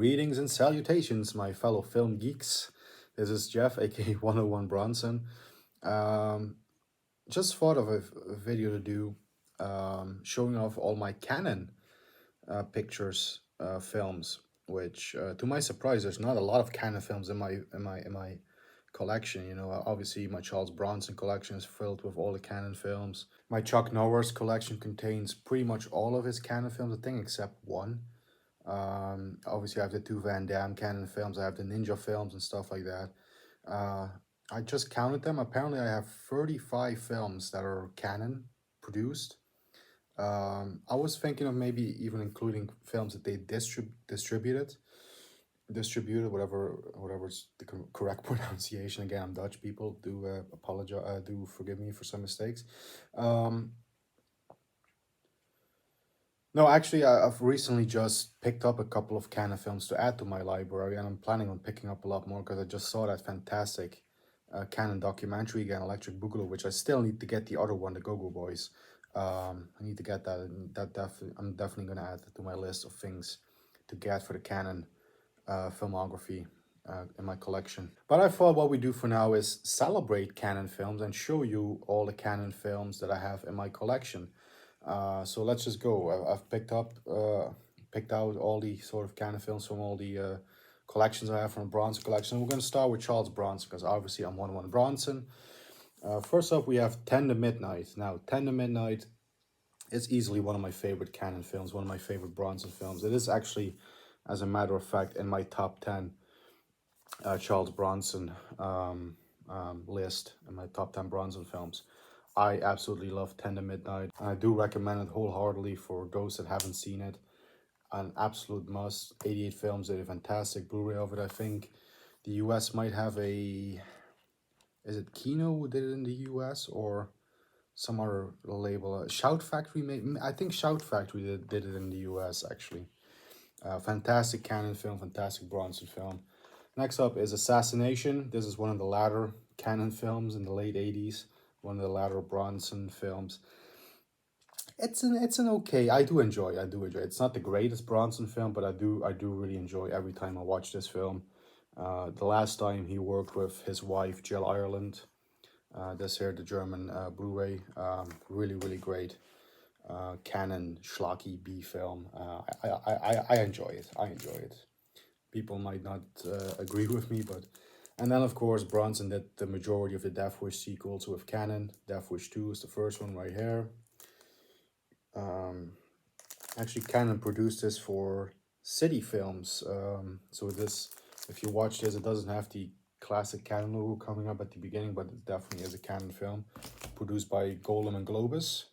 Greetings and salutations, my fellow film geeks. This is Jeff, aka 101 Bronson. Um, just thought of a video to do showing off all my Canon pictures, films. Which, to my surprise, there's not a lot of Canon films in my collection. You know, obviously my Charles Bronson collection is filled with all the Canon films. My Chuck Norris collection contains pretty much all of his Canon films, I think, except one. Obviously, I have the two Van Damme Canon films. I have the Ninja films and stuff like that. Uh, I just counted them. Apparently, I have 35 films that are Canon produced. I was thinking of maybe even including films that they distributed, whatever's the correct pronunciation. Again, I'm Dutch. People do apologize. Do forgive me for some mistakes. Um, No, actually, I've recently just picked up a couple of Canon films to add to my library, and I'm planning on picking up a lot more because I just saw that fantastic Canon documentary again, Electric Boogaloo, which I still need to get the other one, the Go-Go Boys. I need to get that, and I'm definitely gonna add that to my list of things to get for the Canon filmography in my collection. But I thought what we do for now is celebrate Canon films and show you all the Canon films that I have in my collection. So let's just go. I've picked out all the sort of Canon films from all the collections I have from the Bronson collection. We're going to start with Charles Bronson because obviously I'm 101 Bronson. First up, we have 10 to Midnight. Now, 10 to Midnight is easily one of my favorite Canon films, one of my favorite Bronson films. It is actually, as a matter of fact, in my top 10 Charles Bronson list, in my top 10 Bronson films. I absolutely love 10 to Midnight. I do recommend it wholeheartedly for those that haven't seen it. An absolute must. 88 Films did a fantastic Blu-ray of it. I think the US might have a... Is it Kino who did it in the US or some other label? Shout Factory, I think Shout Factory did it in the US actually. Fantastic Canon film, fantastic Bronson film. Next up is Assassination. This is one of the latter Canon films in the late 80s. One of the latter Bronson films. It's an okay. I do enjoy. It's not the greatest Bronson film, but I do really enjoy every time I watch this film. The last time he worked with his wife Jill Ireland. This here, the German Blu-ray. Really great. Canon schlocky B film. I enjoy it. People might not agree with me, but... And then, of course, Bronson did the majority of the Death Wish sequels with Canon. Death Wish 2 is the first one right here. Actually, Canon produced this for City Films. So this, if you watch this, it doesn't have the classic Canon logo coming up at the beginning, but it definitely is a Canon film. Produced by Golan and Globus,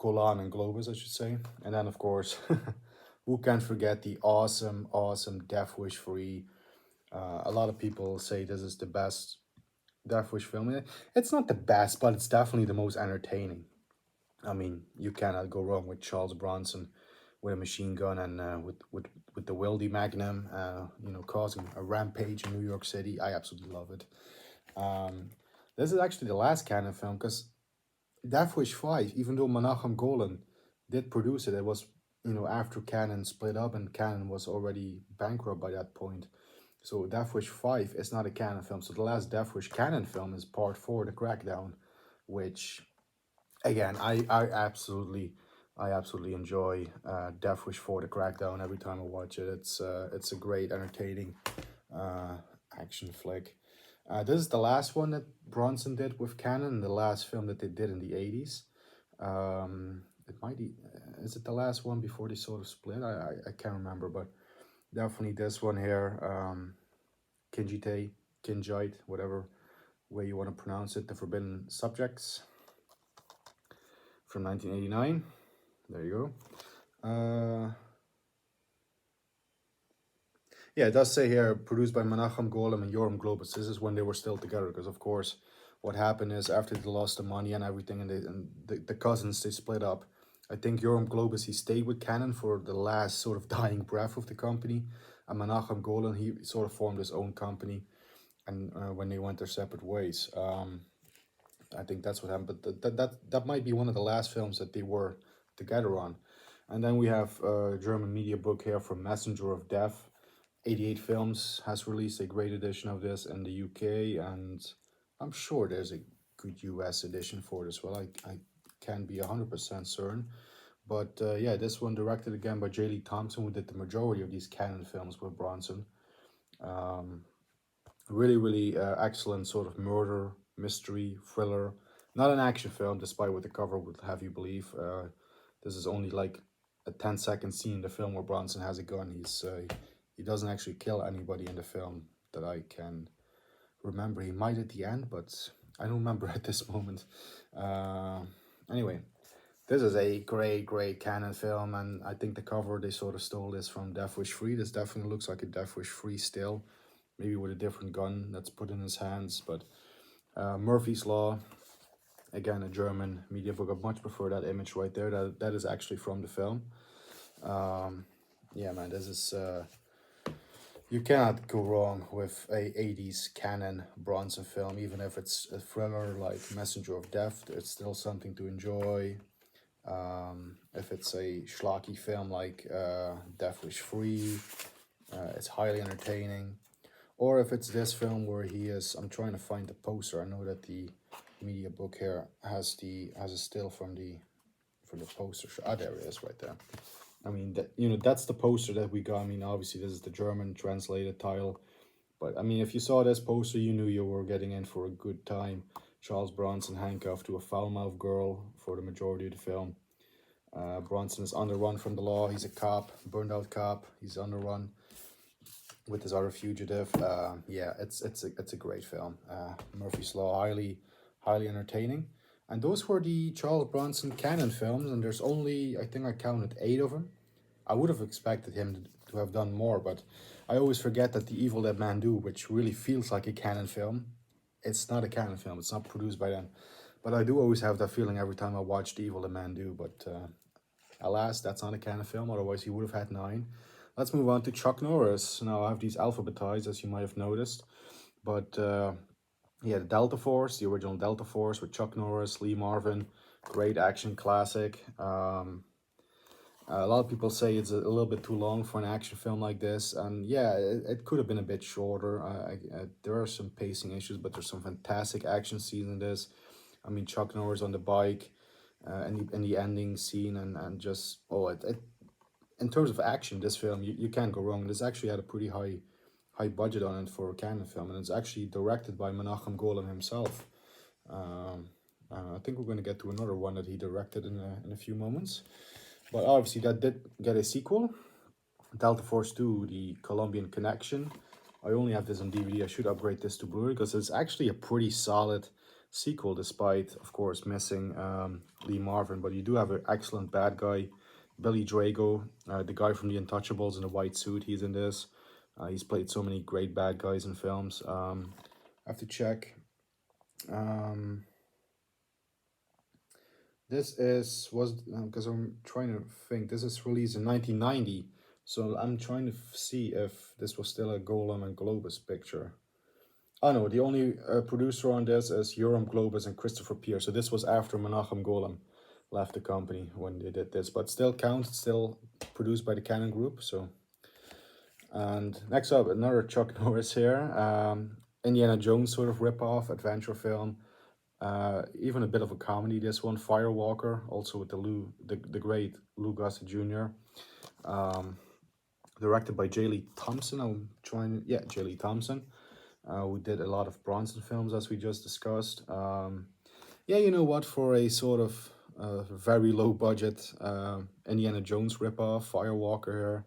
I should say. And then, of course, who can forget the awesome Death Wish 3. A lot of people say this is the best Death Wish film. It's not the best, but it's definitely the most entertaining. I mean, you cannot go wrong with Charles Bronson with a machine gun and with the Wildy Magnum, you know, causing a rampage in New York City. I absolutely love it. This is actually the last Canon film because Death Wish 5, even though Menachem Golan did produce it, it was, you know, after Canon split up and Canon was already bankrupt by that point. So Death Wish 5 is not a Canon film. So the last Death Wish Canon film is Part 4, The Crackdown, which, again, I absolutely enjoy Death Wish 4, The Crackdown every time I watch it. It's a great, entertaining action flick. This is the last one that Bronson did with Canon, the last film that they did in the 80s. It might be, is it the last one before they sort of split? I can't remember, but definitely this one here, Kinjite, whatever way you want to pronounce it, The Forbidden Subjects from 1989. There you go. Yeah, it does say here, produced by Menachem Golan and Yoram Globus. This is when they were still together, because of course, what happened is after they lost the money and everything, and the cousins, they split up. I think Yoram Globus, he stayed with Canon for the last sort of dying breath of the company. And Menachem Golan, he sort of formed his own company. And when they went their separate ways, I think that's what happened. But that might be one of the last films that they were together on. And then we have a German media book here from Messenger of Death. 88 Films has released a great edition of this in the UK, and I'm sure there's a good US edition for it as well. I can't be 100% certain. But yeah, this one directed again by J. Lee Thompson, who did the majority of these Canon films with Bronson. Um, really excellent sort of murder, mystery, thriller. Not an action film, despite what the cover would have you believe. This is only like a 10-second scene in the film where Bronson has a gun. He doesn't actually kill anybody in the film that I can remember. He might at the end, but I don't remember at this moment. Uh, anyway, this is a great Canon film, and I think the cover, they sort of stole this from Death Wish 3. This definitely looks like a Death Wish 3 still, maybe with a different gun that's put in his hands. But Murphy's Law, again, a German media book. I much prefer that image right there. That is actually from the film. Yeah, man, this is... you cannot go wrong with a 80s Canon Bronson film, even if it's a thriller like Messenger of Death. It's still something to enjoy. If it's a schlocky film like Death Wish 3, it's highly entertaining. Or if it's this film where he is, I'm trying to find the poster. I know that the media book here has a still from the poster. Ah, there it is right there. I mean, that's the poster that we got. I mean, obviously this is the German translated title, but I mean, if you saw this poster, you knew you were getting in for a good time. Charles Bronson handcuffed to a foul-mouthed girl for the majority of the film. Bronson is on the run from the law. He's a cop, burned out cop. He's on the run with his other fugitive. Yeah, it's a great film. Murphy's Law, highly entertaining. And those were the Charles Bronson Canon films, and there's only, I think I counted 8 of them. I would have expected him to have done more, but I always forget that The Evil Dead Man Do, which really feels like a Canon film, it's not a Canon film. It's not produced by them. But I do always have that feeling every time I watch The Evil Dead Man Do. But alas, that's not a Canon film. Otherwise, he would have had 9. Let's move on to Chuck Norris. Now, I have these alphabetized, as you might have noticed. But yeah, the Delta Force, the original Delta Force with Chuck Norris, Lee Marvin, great action classic. A lot of people say it's a little bit too long for an action film like this, and yeah, it could have been a bit shorter. There are some pacing issues, but there's some fantastic action scenes in this. I mean, Chuck Norris on the bike, and the ending scene, and just in terms of action, this film you can't go wrong. This actually had a pretty high budget on it for a Canon film, and it's actually directed by Menachem Golem himself. I think we're going to get to another one that he directed in a few moments. But obviously that did get a sequel, Delta Force 2, The Colombian Connection. I only have this on DVD. I should upgrade this to Blu-ray because it's actually a pretty solid sequel, despite, of course, missing Lee Marvin. But you do have an excellent bad guy, Billy Drago, the guy from The Untouchables in the white suit. He's in this. He's played so many great bad guys in films. I have to check. This was because I'm trying to think. This is released in 1990, so I'm trying to see if this was still a Golem and Globus picture. Oh no, the only producer on this is Yoram Globus and Christopher Pierce. So this was after Menachem Golem left the company when they did this, but still counts. Still produced by the Canon Group. So, and next up, another Chuck Norris here. Indiana Jones sort of rip-off adventure film. Even a bit of a comedy, this one, Firewalker, also with the great Lou Gossett Jr. Directed by J. Lee Thompson. J. Lee Thompson. We did a lot of Bronson films, as we just discussed. Yeah, you know what, for a sort of very low budget Indiana Jones ripoff, Firewalker here,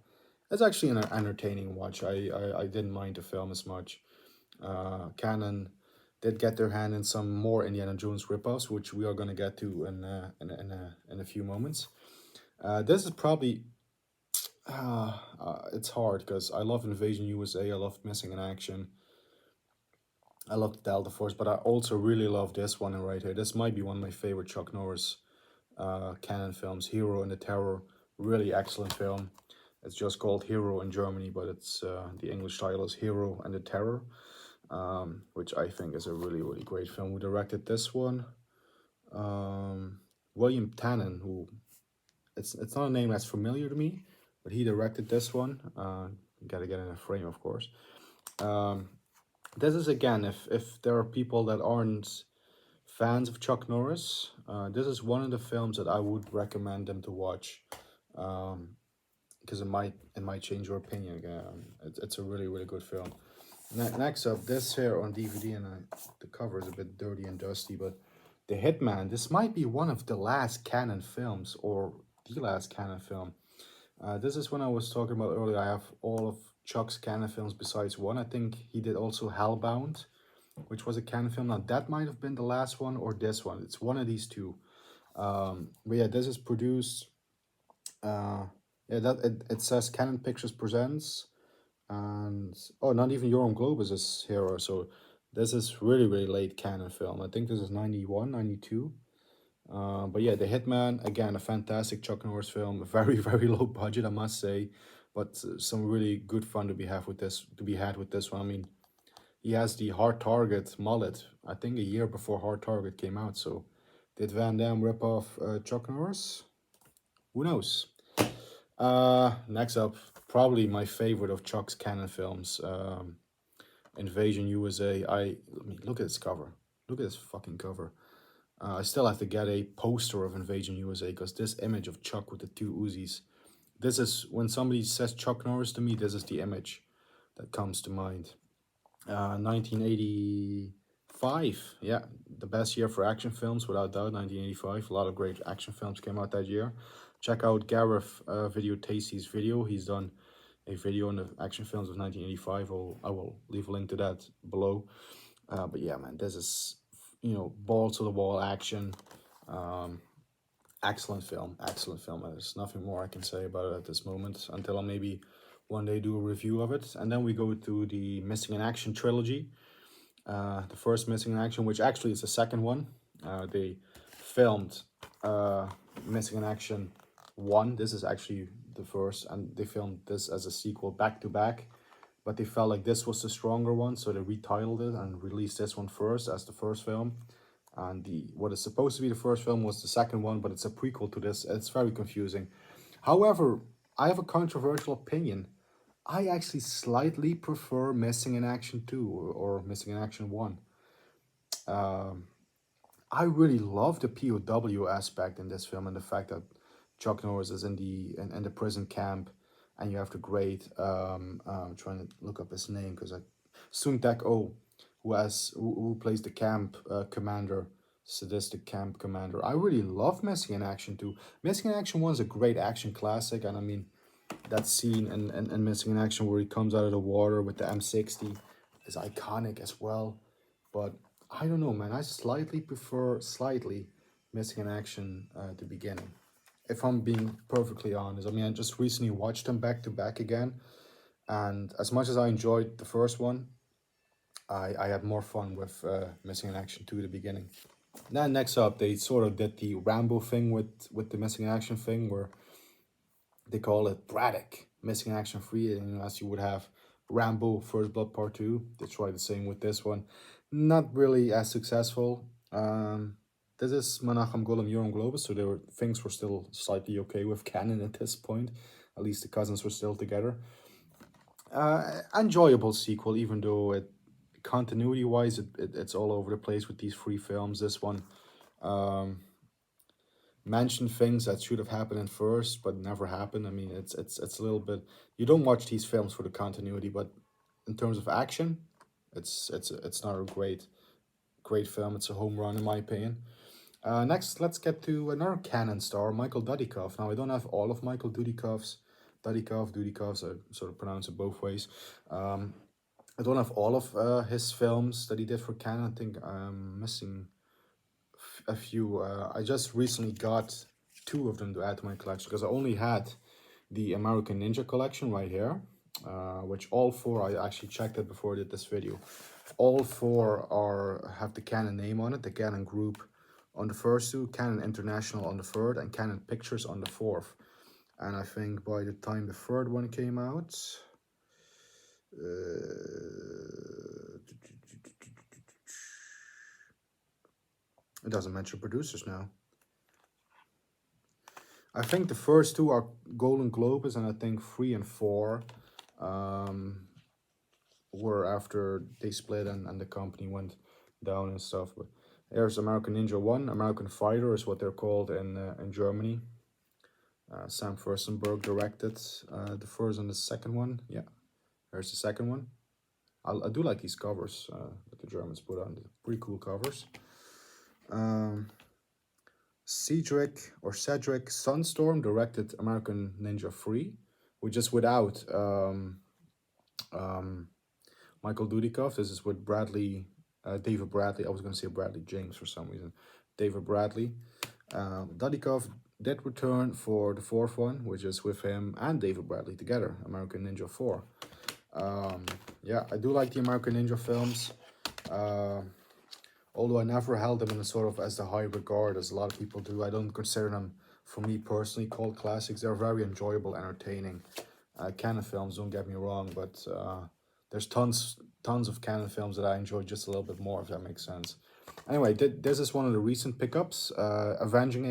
it's actually an entertaining watch. I didn't mind the film as much. Canon did get their hand in some more Indiana Jones ripoffs, which we are going to get to in a few moments. This is probably it's hard because I love Invasion USA, I love Missing in Action, I love the Delta Force, but I also really love this one right here. This might be one of my favorite Chuck Norris Canon films, Hero and the Terror. Really excellent film. It's just called Hero in Germany, but it's the English title is Hero and the Terror. Which I think is a really great film. Who directed this one? William Tannen, who it's not a name that's familiar to me, but he directed this one. Gotta get in a frame, of course. This is again, if there are people that aren't fans of Chuck Norris, this is one of the films that I would recommend them to watch, because it might change your opinion. It's a really good film. Next up, this here on DVD, and the cover is a bit dirty and dusty, but The Hitman. This might be one of the last Canon films, or the last Canon film. This is when I was talking about earlier. I have all of Chuck's Canon films besides one. I think he did also Hellbound, which was a Canon film. Now that might have been the last one or this one. It's one of these two. But yeah, this is produced. Yeah, it says Canon Pictures presents, and oh, not even Your Own Globus is here. So this is really late Canon film. I think this is 91, 92. But yeah, The Hitman, again, a fantastic Chuck Norris film. Very low budget, I must say, but some really good fun to be had with this one. I mean, he has the Hard Target mullet, I think a year before Hard Target came out. So did Van Damme rip off Chuck Norris? Who knows? Next up, probably my favorite of Chuck's Canon films, Invasion USA. I mean, look at this cover. Look at this fucking cover. I still have to get a poster of Invasion USA, because this image of Chuck with the two Uzis, this is, when somebody says Chuck Norris to me, this is the image that comes to mind. 1985, yeah, the best year for action films, without doubt, 1985. A lot of great action films came out that year. Check out Gareth Video Tasty's video. He's done a video on the action films of 1985. I will leave a link to that below. But yeah, man, this is, ball to the wall action. Excellent film. There's nothing more I can say about it at this moment, until I maybe one day do a review of it. And then we go to the Missing in Action trilogy. The first Missing in Action, which actually is the second one. They filmed Missing in Action 1. This is actually the first, and they filmed this as a sequel back to back. But they felt like this was the stronger one, so they retitled it and released this one first as the first film. And what is supposed to be the first film was the second one, but it's a prequel to this. It's very confusing. However, I have a controversial opinion. I actually slightly prefer Missing in Action 2 or Missing in Action 1. I really love the POW aspect in this film, and the fact that Chuck Norris is in the prison camp, and you have the great I'm trying to look up his name, because Sung Tak Oh, who plays the camp commander, sadistic camp commander. I really love Missing in Action 2. Missing in Action 1 is a great action classic, and I mean, that scene in Missing in Action where he comes out of the water with the M60 is iconic as well. But I don't know, man. I slightly prefer Missing in Action at the beginning, if I'm being perfectly honest. I mean, I just recently watched them back to back again, and as much as I enjoyed the first one, I had more fun with Missing in Action 2 at the beginning. Then next up, they sort of did the Rambo thing with the Missing in Action thing, where they call it Braddock Missing in Action 3, and as you would have Rambo First Blood Part 2. They tried the same with this one. Not really as successful. This is Menachem Golem Your Own Globus, so things were still slightly okay with Canon at this point. At least the cousins were still together. Enjoyable sequel, even though continuity-wise, it's all over the place with these three films. This one mentioned things that should have happened in first, but never happened. I mean, it's a little bit. You don't watch these films for the continuity, but in terms of action, it's not a great film. It's a home run in my opinion. Next, let's get to another Canon star, Michael Dudikoff. Now, I don't have all of Michael Dudikoff's. Dudikoff, so I sort of pronounce it both ways. I don't have all of his films that he did for Canon. I think I'm missing a few. I just recently got 2 of them to add to my collection, because I only had the American Ninja collection right here, which all 4, I actually checked it before I did this video. All 4 have the Canon name on it, the Canon Group on the first 2, Canon International on the 3rd, and Canon Pictures on the 4th. And I think by the time the 3rd one came out, it doesn't mention producers now. I think the first 2 are Golden Globus, and I think 3 and 4 um, were after they split and the company went down and stuff. But there's American Ninja 1, American Fighter is what they're called in Germany. Sam Furstenberg directed the first and the second one. Yeah, there's the second one. I do like these covers that the Germans put on. Pretty cool covers. Cedric Sunstorm directed American Ninja 3, which is without um, Michael Dudikoff. This is with David Bradley. I was going to say Bradley James for some reason. David Bradley. Dudikoff did return for the fourth one, which is with him and David Bradley together, American Ninja 4. Yeah, I do like the American Ninja films. Although I never held them in a sort of as the high regard as a lot of people do. I don't consider them, for me personally, cult classics. They're very enjoyable, entertaining. Canon films, don't get me wrong, but there's tons of Canon films that I enjoy just a little bit more, if that makes sense. Anyway, this is one of the recent pickups. Avenging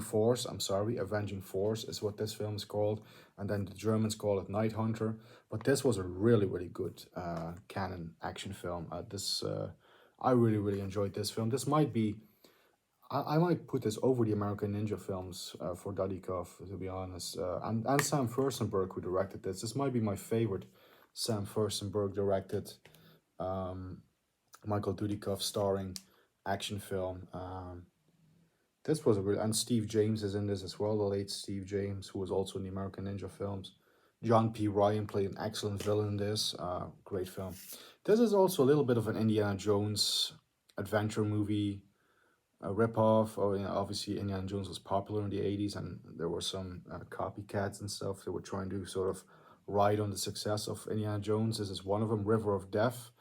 Force. I'm sorry, Avenging Force is what this film is called, and then the Germans call it Night Hunter. But this was a really good Canon action film. I really enjoyed this film. This might be. I might put this over the American Ninja films for Dudikoff, to be honest. And Sam Furstenberg, who directed this. This might be my favorite Sam Furstenberg directed Michael Dudikoff starring action film. This was and Steve James is in this as well, the late Steve James, who was also in the American Ninja films. John P. Ryan played an excellent villain in this. Great film. This is also a little bit of an Indiana Jones adventure movie, a ripoff. Oh, you know, obviously Indiana Jones was popular in the 80s, and there were some copycats and stuff that were trying to sort of ride on the success of Indiana Jones. This is one of them, River of Death,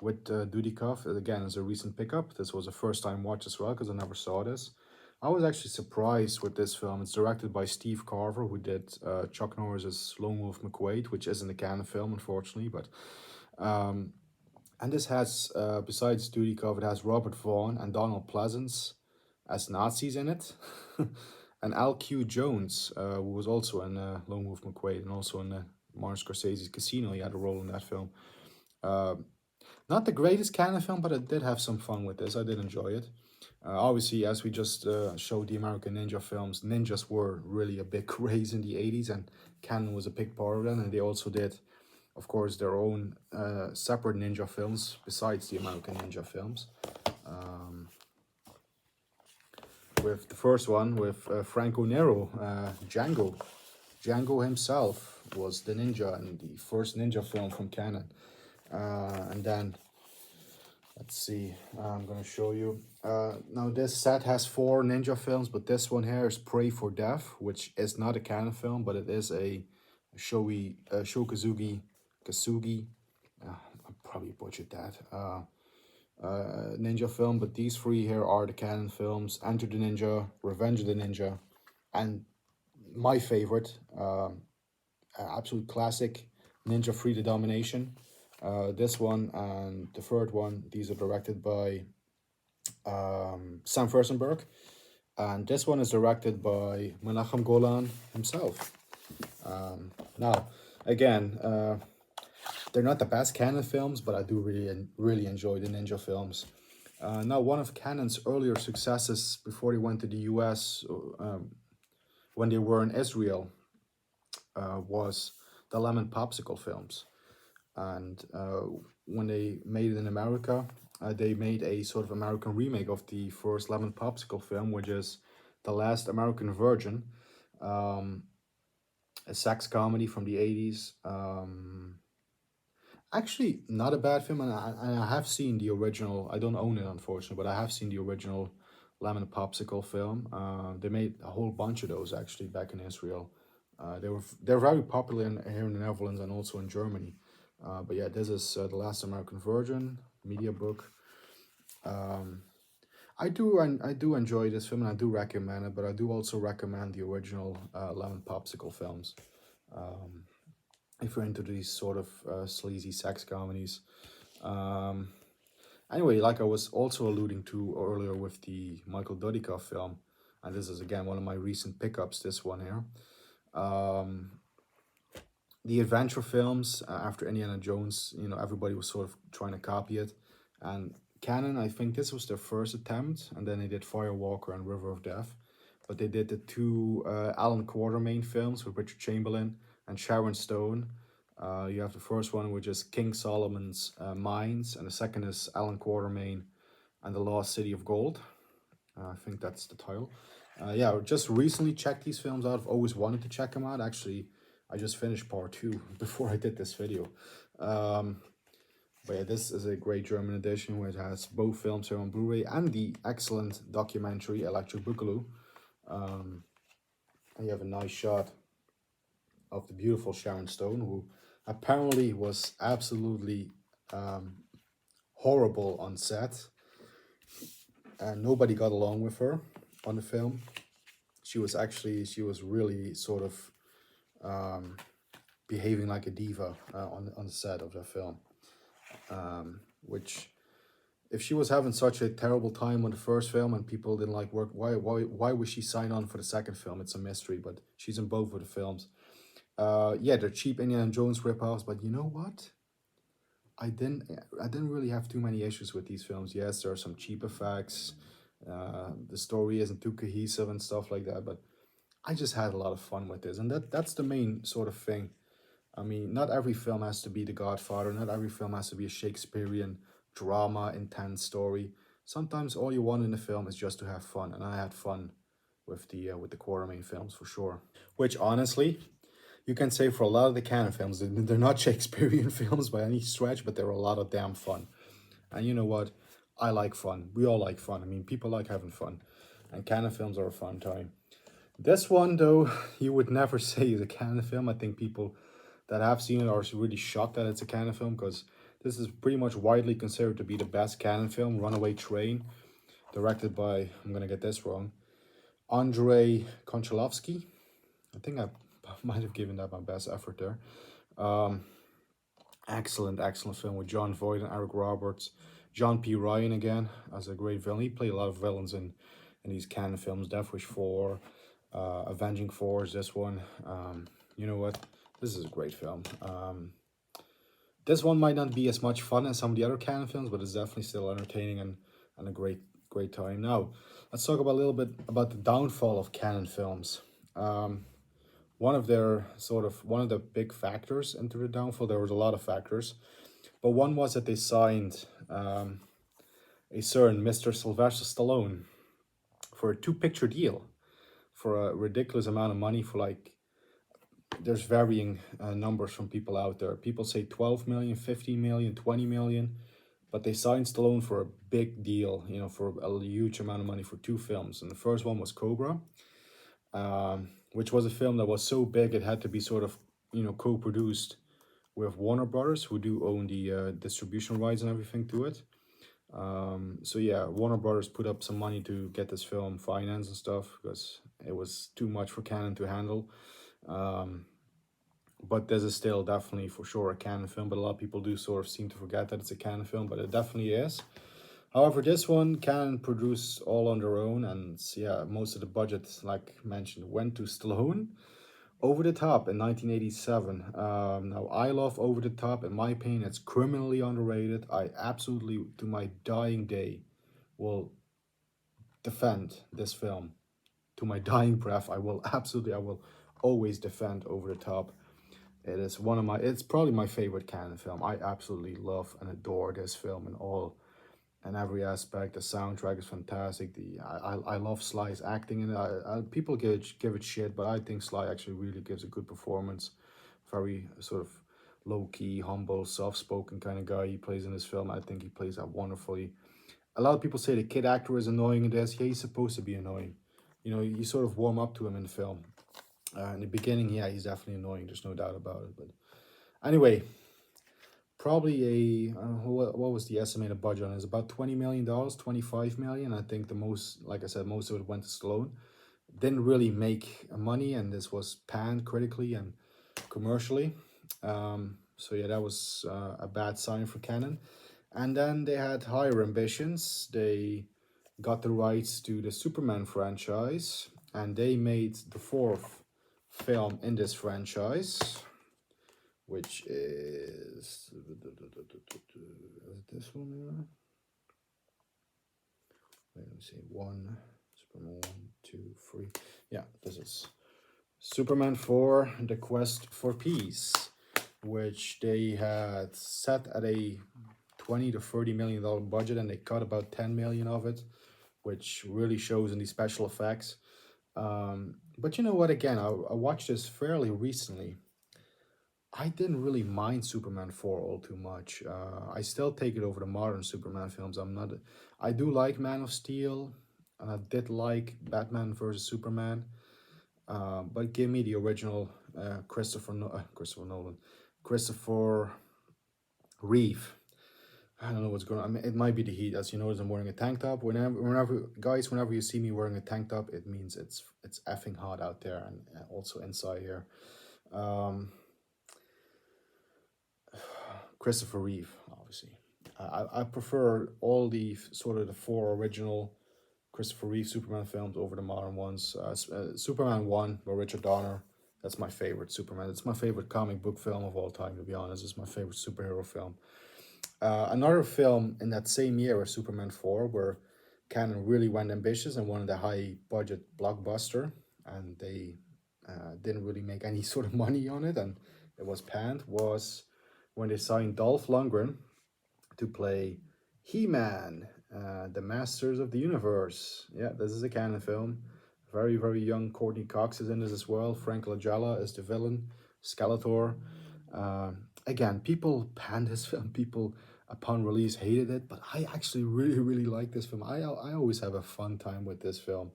with Dudikoff. Again, is a recent pickup. This was a first time watch as well, because I never saw this. I was actually surprised with this film. It's directed by Steve Carver, who did Chuck Norris's Lone Wolf McQuade, which isn't a Canon film, unfortunately. But and this has, besides Dudikoff, it has Robert Vaughn and Donald Pleasance as Nazis in it. And Al Q. Jones, who was also in Lone Wolf McQuade and also in Martin Scorsese's Casino. He had a role in that film. Not the greatest Canon film, but I did have some fun with this. I did enjoy it. Obviously, as we just showed the American Ninja films, ninjas were really a big craze in the 80s, and Canon was a big part of that. And they also did, of course, their own separate ninja films besides the American Ninja films. With the first one, with Franco Nero, Django. Django himself was the ninja in the first ninja film from Canon. And then, let's see, I'm going to show you. Now, this set has 4 ninja films, but this one here is Pray for Death, which is not a Canon film, but it is a Kasugi. I probably butchered that. Ninja film, but these 3 here are the Canon films: Enter the Ninja, Revenge of the Ninja, and my favorite, absolute classic, Ninja 3: The Domination. This one and the third one, these are directed by Sam Furstenberg, and this one is directed by Menachem Golan himself. Now, again, they're not the best Canon films, but I do really enjoy the ninja films. Now, one of Canon's earlier successes before they went to the US, when they were in Israel, was the Lemon Popsicle films. And when they made it in America, they made a sort of American remake of the first Lemon Popsicle film, which is The Last American Virgin, a sex comedy from the 80s. Actually, not a bad film, and I have seen the original. I don't own it, unfortunately, but I have seen the original Lemon Popsicle film. They made a whole bunch of those, actually, back in Israel. They're very popular here in the Netherlands and also in Germany. But yeah, this is The Last American Virgin, media book. I do enjoy this film, and I do recommend it, but I do also recommend the original Lemon Popsicle films. If you're into these sort of sleazy sex comedies. Anyway, like I was also alluding to earlier with the Michael Dudikoff film, and this is again one of my recent pickups, this one here. the adventure films after Indiana Jones, everybody was sort of trying to copy it. And Canon, I think this was their first attempt, and then they did Firewalker and River of Death. But they did the two Alan Quatermain films with Richard Chamberlain and Sharon Stone. You have the first one, which is King Solomon's Mines, and the second is Alan Quatermain and the Lost City of Gold. I think that's the title. Yeah, just recently checked these films out. I've always wanted to check them out. Actually, I just finished part 2 before I did this video. But yeah, this is a great German edition where it has both films here on Blu-ray and the excellent documentary Electric Boogaloo. And you have a nice shot of the beautiful Sharon Stone, who apparently was absolutely horrible on set. And nobody got along with her on the film. She was really sort of behaving like a diva on the set of the film. Which, if she was having such a terrible time on the first film and people didn't like work, why would she sign on for the second film? It's a mystery, but she's in both of the films. Yeah, they're cheap Indiana Jones ripoffs, but you know what? I didn't really have too many issues with these films. Yes, there are some cheap effects. The story isn't too cohesive and stuff like that, but I just had a lot of fun with this, and that's the main sort of thing. I mean, not every film has to be The Godfather. Not every film has to be a Shakespearean drama, intense story. Sometimes all you want in a film is just to have fun, and I had fun with the Quatermain films for sure. Which honestly, you can say for a lot of the Canon films, they're not Shakespearean films by any stretch, but they're a lot of damn fun. And you know what? I like fun. We all like fun. I mean, people like having fun, and Canon films are a fun time. This one, though, you would never say is a Canon film. I think people that have seen it are really shocked that it's a Canon film, because this is pretty much widely considered to be the best Canon film, Runaway Train, directed by, I'm going to get this wrong, Andrei Konchalovsky. I think I might have given that my best effort there. Excellent film with John Voight and Eric Roberts. John P. Ryan again as a great villain. He played a lot of villains in these Canon films. Death Wish 4, Avenging Force, this one. You know what? This is a great film. This one might not be as much fun as some of the other Canon films, but it's definitely still entertaining and a great time. Now, let's talk about a little bit about the downfall of Canon films. One of the big factors into the downfall, there was a lot of factors, but one was that they signed a certain Mr. Sylvester Stallone for a 2-picture deal for a ridiculous amount of money, for like, there's varying numbers from people out there. People say 12 million, 15 million, 20 million, but they signed Stallone for a big deal, for a huge amount of money for 2 films. And the first one was Cobra, which was a film that was so big it had to be sort of, co-produced with Warner Brothers, who do own the distribution rights and everything to it. So yeah, Warner Brothers put up some money to get this film financed and stuff, because it was too much for Canon to handle. But this is still definitely for sure a Canon film, but a lot of people do sort of seem to forget that it's a Canon film, but it definitely is. However, this one Canon produced all on their own, and yeah, most of the budget, like mentioned, went to Stallone. Over the Top in 1987. Now, I love Over the Top. In my opinion, it's criminally underrated. I absolutely, to my dying day, will defend this film. To my dying breath, I will always defend Over the Top. It is it's probably my favorite Canon film. I absolutely love and adore this film in all and every aspect. The soundtrack is fantastic. I love Sly's acting in it. People give it shit, but I think Sly actually really gives a good performance. Very sort of low-key, humble, soft-spoken kind of guy he plays in this film. I think he plays that wonderfully. A lot of people say the kid actor is annoying in this. Yeah, he's supposed to be annoying. You sort of warm up to him in the film. In the beginning, yeah, he's definitely annoying. There's no doubt about it. But anyway, probably what was the estimated budget on it? It's about $20 million, $25 million. I think like I said, most of it went to Stallone. Didn't really make money, and this was panned critically and commercially. So yeah, that was a bad sign for Canon. And then they had higher ambitions. They got the rights to the Superman franchise, and they made the 4th film in this franchise. which is this one here? Let me see, Superman 1, 2, 3. Yeah, this is Superman 4, The Quest for Peace, which they had set at a $20 to $30 million budget, and they cut about 10 million of it, which really shows in the special effects. But you know what? Again, I watched this fairly recently. I didn't really mind Superman 4 all too much. I still take it over the modern Superman films. I do like Man of Steel, and I did like Batman versus Superman. But give me the original Christopher Nolan, Christopher Reeve. I don't know what's going on. I mean, it might be the heat. As you notice, I'm wearing a tank top. Whenever you see me wearing a tank top, it means it's effing hot out there, and also inside here. Christopher Reeve, obviously. I prefer all the sort of the four original Christopher Reeve Superman films over the modern ones. Superman 1 by Richard Donner. That's my favorite Superman. It's my favorite comic book film of all time, to be honest. It's my favorite superhero film. Another film in that same year was Superman 4, where Canon really went ambitious and wanted a high-budget blockbuster, and they didn't really make any sort of money on it, and it was panned, was when they signed Dolph Lundgren to play He-Man, the Masters of the Universe. Yeah, this is a Canon film. Very, very young Courtney Cox is in this as well. Frank Langella is the villain. Skeletor. Again, people panned this film. People, upon release, hated it. But I actually really, really like this film. I always have a fun time with this film.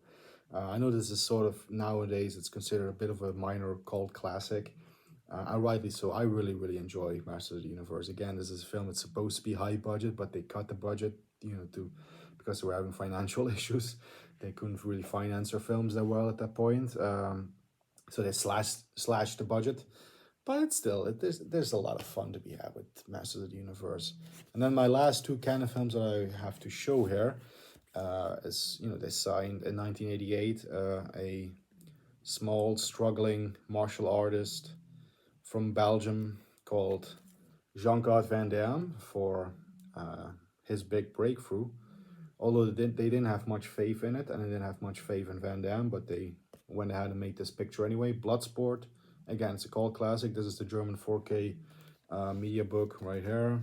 I know this is sort of, nowadays, it's considered a bit of a minor cult classic. Rightly so. I really, really enjoy Masters of the Universe. Again, this is a film that's supposed to be high budget, but they cut the budget, because they were having financial issues. They couldn't really finance their films that well at that point. So they slashed the budget. But it's still, there's a lot of fun to be had with Masters of the Universe. And then my last two Canon films that I have to show here is, they signed in 1988 a small, struggling martial artist from Belgium called Jean-Claude Van Damme for his big breakthrough. Although they didn't have much faith in it, and they didn't have much faith in Van Damme, but they went ahead and made this picture anyway. Bloodsport. Again, it's a cult classic. This is the German 4K media book right here.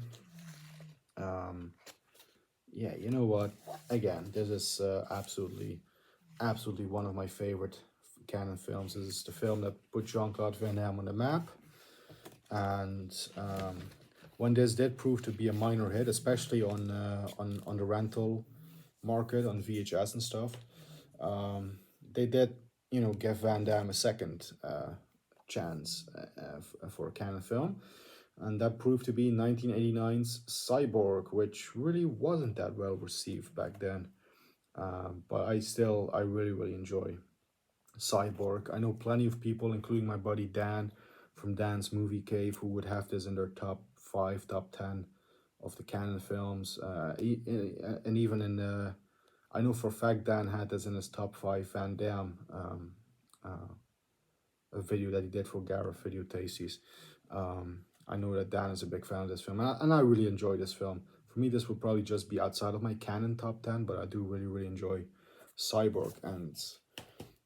Yeah, you know what? Again, this is absolutely one of my favorite Canon films. This is the film that put Jean-Claude Van Damme on the map. And when this did prove to be a minor hit, especially on the rental market, on VHS and stuff, they did, give Van Damme a second chance for a Canon film, and that proved to be 1989's Cyborg, which really wasn't that well received back then, but I really, really enjoy Cyborg. I know plenty of people, including my buddy Dan from Dan's Movie Cave, who would have this in their top 5, top 10 of the Canon films, and even in the, I know for a fact Dan had this in his top 5 Van Damme a video that he did for Gareth Video Tasties. I know that Dan is a big fan of this film, and I really enjoy this film. For me, this would probably just be outside of my Canon top 10, but I do really, really enjoy Cyborg. And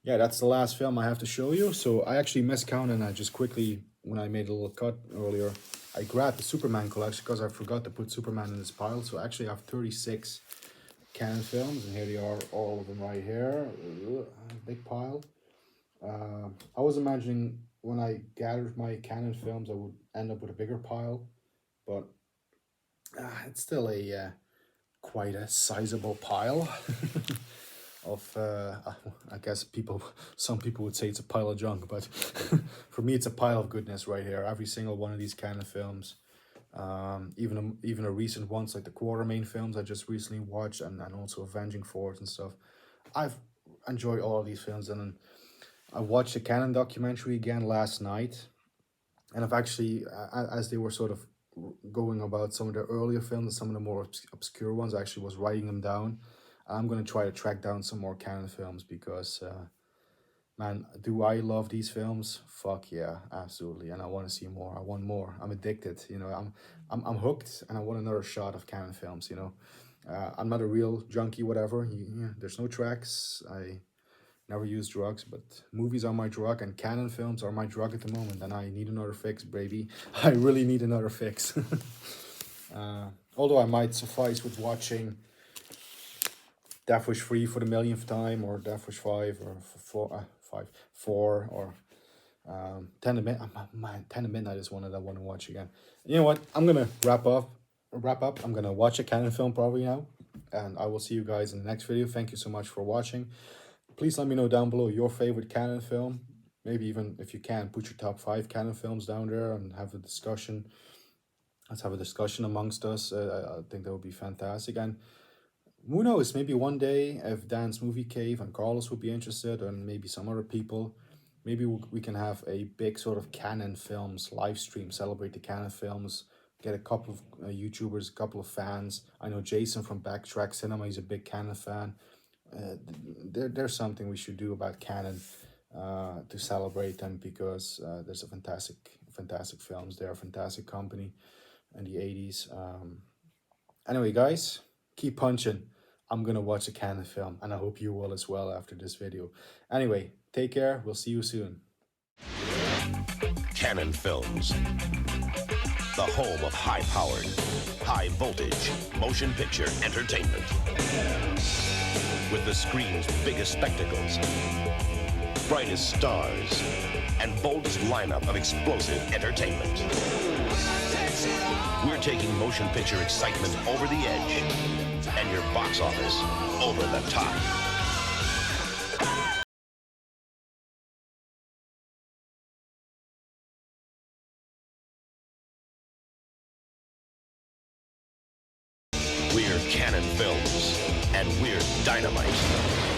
yeah, that's the last film I have to show you. So I actually miscounted, and I just quickly, when I made a little cut earlier, I grabbed the Superman collection because I forgot to put Superman in this pile. So actually I have 36 Canon films, and here they are, all of them right here. Big pile. I was imagining when I gathered my Canon films, I would end up with a bigger pile, but it's still a quite a sizable pile of, I guess some people would say it's a pile of junk, but for me, it's a pile of goodness right here. Every single one of these Canon films, even a recent ones like the Quartermain films I just recently watched, and also Avenging Force and stuff. I've enjoyed all of these films, and then I watched the Canon documentary again last night, and I've actually, as they were sort of going about some of the earlier films and some of the more obscure ones, I actually was writing them down. I'm going to try to track down some more Canon films because Man, do I love these films? Fuck yeah, absolutely. And I want to see more. I want more. I'm addicted. I'm hooked, and I want another shot of Canon films. I'm not a real junkie, whatever. There's no tracks. I never use drugs, but movies are my drug, and Canon films are my drug at the moment. And I need another fix, baby. I really need another fix. Although I might suffice with watching Death Wish 3 for the millionth time, or Death Wish 5, or 4, or 10 to midnight. Man, 10 to midnight is one that I want to watch again. You know what? I'm gonna wrap up. I'm gonna watch a Canon film probably now, and I will see you guys in the next video. Thank you so much for watching. Please let me know down below your favorite Canon film. Maybe even if you can, put your top 5 Canon films down there and have a discussion. Let's have a discussion amongst us. I think that would be fantastic. And who knows, maybe one day if Dan's Movie Cave and Carlos would be interested, and maybe some other people, maybe we can have a big sort of Canon films live stream, celebrate the Canon films, get a couple of YouTubers, a couple of fans. I know Jason from Backtrack Cinema, he's a big Canon fan. There's something we should do about Canon to celebrate them, because there's a fantastic films. They're a fantastic company in the 80s. Anyway, guys, keep punching. I'm gonna watch a Canon film, and I hope you will as well after this video. Anyway, take care. We'll see you soon. Canon Films, the home of high-powered, high-voltage motion picture entertainment. With the screen's biggest spectacles, brightest stars, and boldest lineup of explosive entertainment. We're taking motion picture excitement over the edge, and your box office over the top. We're Canon Films, and we're dynamite.